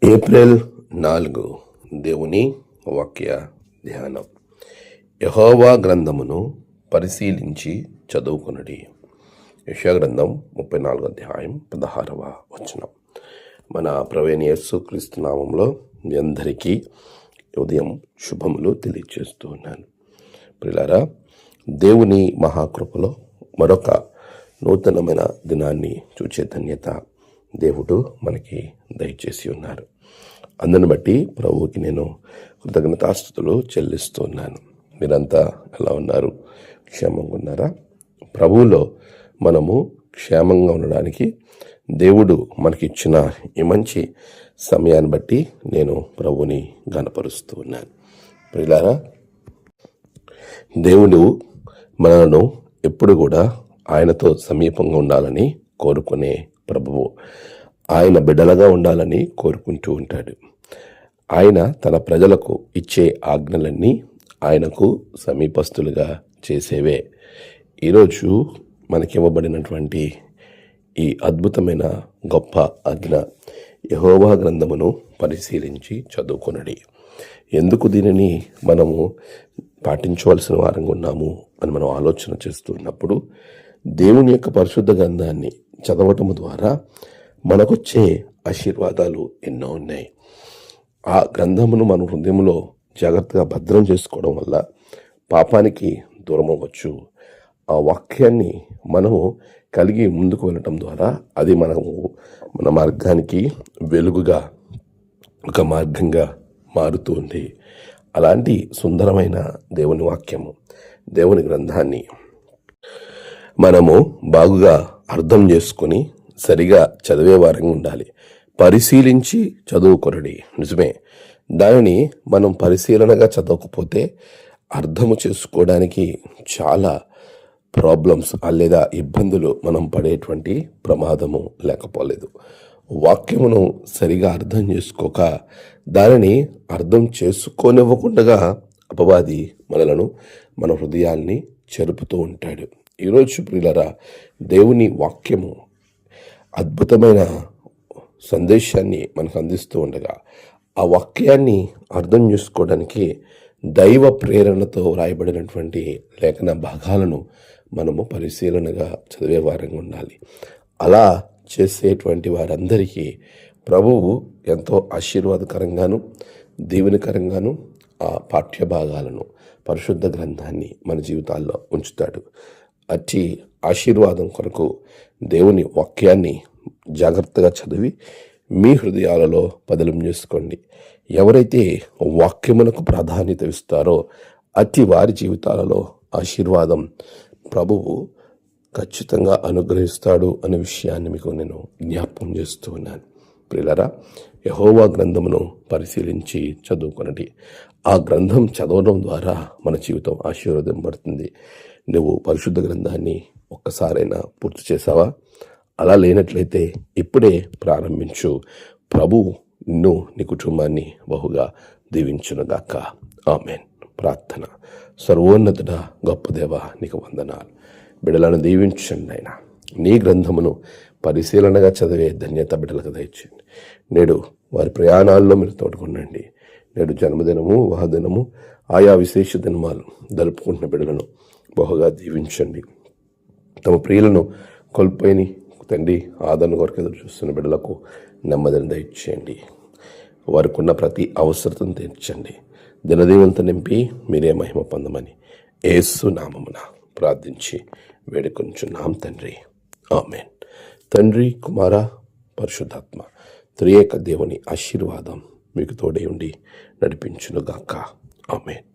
April 4 దేవుని వాక్య ధ్యానం. యెహోవా గ్రంథమును పరిశీలించి చదువుకొనుడి. యెషయా గ్రంథం 34వ అధ్యాయం 16వ వచనం. మన ప్రభువైన యేసుక్రీస్తు నామములో మీ అందరికీ ఉదయం శుభములు తెలియజేస్తూ ఉన్నాను. ప్రియులారా, దేవుని మహాకృపలో మరొక నూతనమైన దినాన్ని చూచే ధన్యత దేవుడు మనకి దయచేసి ఉన్నారు. అందుని బట్టి ప్రభువుకి నేను కృతజ్ఞతాస్తుతులు చెల్లిస్తూ ఉన్నాను. మీరంతా ఎలా ఉన్నారు? క్షేమంగా ఉన్నారా? ప్రభువులో మనము క్షేమంగా ఉండడానికి దేవుడు మనకిచ్చిన ఈ మంచి సమయాన్ని బట్టి నేను ప్రభువుని ఘనపరుస్తూ ఉన్నాను. ప్రియులారా, దేవుడు మనలను ఎప్పుడు కూడా ఆయనతో సమీపంగా ఉండాలని కోరుకునే ప్రభువు. ఆయన బిడ్డలుగా ఉండాలని కోరుకుంటూ ఉంటాడు. ఆయన తన ప్రజలకు ఇచ్చే ఆజ్ఞలన్నీ ఆయనకు సమీపస్తులుగా చేసేవే. ఈరోజు మనకివ్వబడినటువంటి ఈ అద్భుతమైన గొప్ప ఆజ్ఞ, యెహోవా గ్రంథమును పరిశీలించి చదువుకొనుడి. ఎందుకు దీనిని మనము పాటించవలసిన వారంగా ఉన్నాము అని మనం ఆలోచన చేస్తున్నప్పుడు, దేవుని యొక్క పరిశుద్ధ గ్రంథాన్ని చదవటం ద్వారా మనకొచ్చే ఆశీర్వాదాలు ఎన్నో ఉన్నాయి. ఆ గ్రంథమును మన హృదయంలో జాగ్రత్తగా భద్రం చేసుకోవడం వల్ల పాపానికి దూరం అవ్వచ్చు. ఆ వాక్యాన్ని మనము కలిగి ముందుకు వెళ్ళటం ద్వారా అది మన మార్గానికి వెలుగుగా, ఒక మార్గంగా మారుతూ ఉంది. అలాంటి సుందరమైన దేవుని వాక్యము, దేవుని గ్రంథాన్ని మనము బాగుగా అర్థం చేసుకొని సరిగా చదివే వారంగా ఉండాలి. పరిశీలించి చదువుకొనుడి. నిజమే, దానిని మనం పరిశీలనగా చదవకపోతే అర్థము చేసుకోవడానికి చాలా ప్రాబ్లమ్స్ లేదా ఇబ్బందులు మనం పడేటువంటి ప్రమాదము లేకపోలేదు. వాక్యమును సరిగా అర్థం చేసుకోక దానిని అర్థం చేసుకోనివ్వకుండా అపవాది మనలను, మన హృదయాల్ని చెరుపుతూ ఉంటాడు. ఈరోజు ప్రియులారా, దేవుని వాక్యము అద్భుతమైన సందేశాన్ని మనకు అందిస్తూ ఉండగా ఆ వాక్యాన్ని అర్థం చేసుకోవడానికి దైవ ప్రేరణతో వ్రాయబడినటువంటి లేఖన భాగాలను మనము పరిశీలనగా చదివే వారంగా ఉండాలి. అలా చేసేటువంటి వారందరికీ ప్రభువు ఎంతో ఆశీర్వాదకరంగాను దీవెనకరంగాను ఆ పాఠ్య భాగాలను, పరిశుద్ధ గ్రంథాన్ని మన జీవితాల్లో ఉంచుతాడు. అట్టి ఆశీర్వాదం కొరకు దేవుని వాక్యాన్ని జాగ్రత్తగా చదివి మీ హృదయాలలో పదిలం చేసుకోండి. ఎవరైతే వాక్యమునకు ప్రాధాన్యత ఇస్తారో అట్టి వారి జీవితాలలో ఆశీర్వాదం ప్రభువు ఖచ్చితంగా అనుగ్రహిస్తాడు అనే విషయాన్ని మీకు నేను జ్ఞాపకం చేస్తూ ఉన్నాను. ప్రియులారా, యెహోవా గ్రంథమును పరిశీలించి చదువుకొనండి. ఆ గ్రంథం చదవడం ద్వారా మన జీవితం ఆశీర్వదింపబడుతుంది. నువ్వు పరిశుద్ధ గ్రంథాన్ని ఒక్కసారైనా పూర్తి చేసావా? అలా లేనట్లయితే ఇప్పుడే ప్రారంభించు. ప్రభు నిన్ను, నీ కుటుంబాన్ని బహుగా దీవించునుగాక. ఆమెన్. ప్రార్థన. సర్వోన్నతుడా, గొప్ప దేవ, నీకు వందనాలు. బిడ్డలను దీవించండి అయినా. నీ గ్రంథమును పరిశీలనగా చదివే ధన్యత బిడ్డలకు దయచేయండి. నేడు వారి ప్రయాణాల్లో మీరు తోడుకొనండి. నేడు జన్మదినము, వివాహదినము, ఆయా విశేష దినమాలు జరుపుకుంటున్న బిడ్డలను బహుగా దీవించండి. తమ ప్రియులను కోల్పోయిన తండ్రి, ఆదరణ కొరకు ఎదురు చూస్తున్న బిడ్డలకు నెమ్మదిని దయచేయండి. వారికి ఉన్న ప్రతి అవసరతను తీర్చండి. దినదీవంతో నింపి మీరే మహిమ పొందమని యేసు నామమున ప్రార్థించి వేడుకొంచున్నాం తండ్రి. ఆమెన్. తండ్రి, కుమార, పరిశుద్ధాత్మ త్రియేక దేవుని ఆశీర్వాదం మీకు తోడే ఉండి నడిపించునుగాక. ఆమెన్.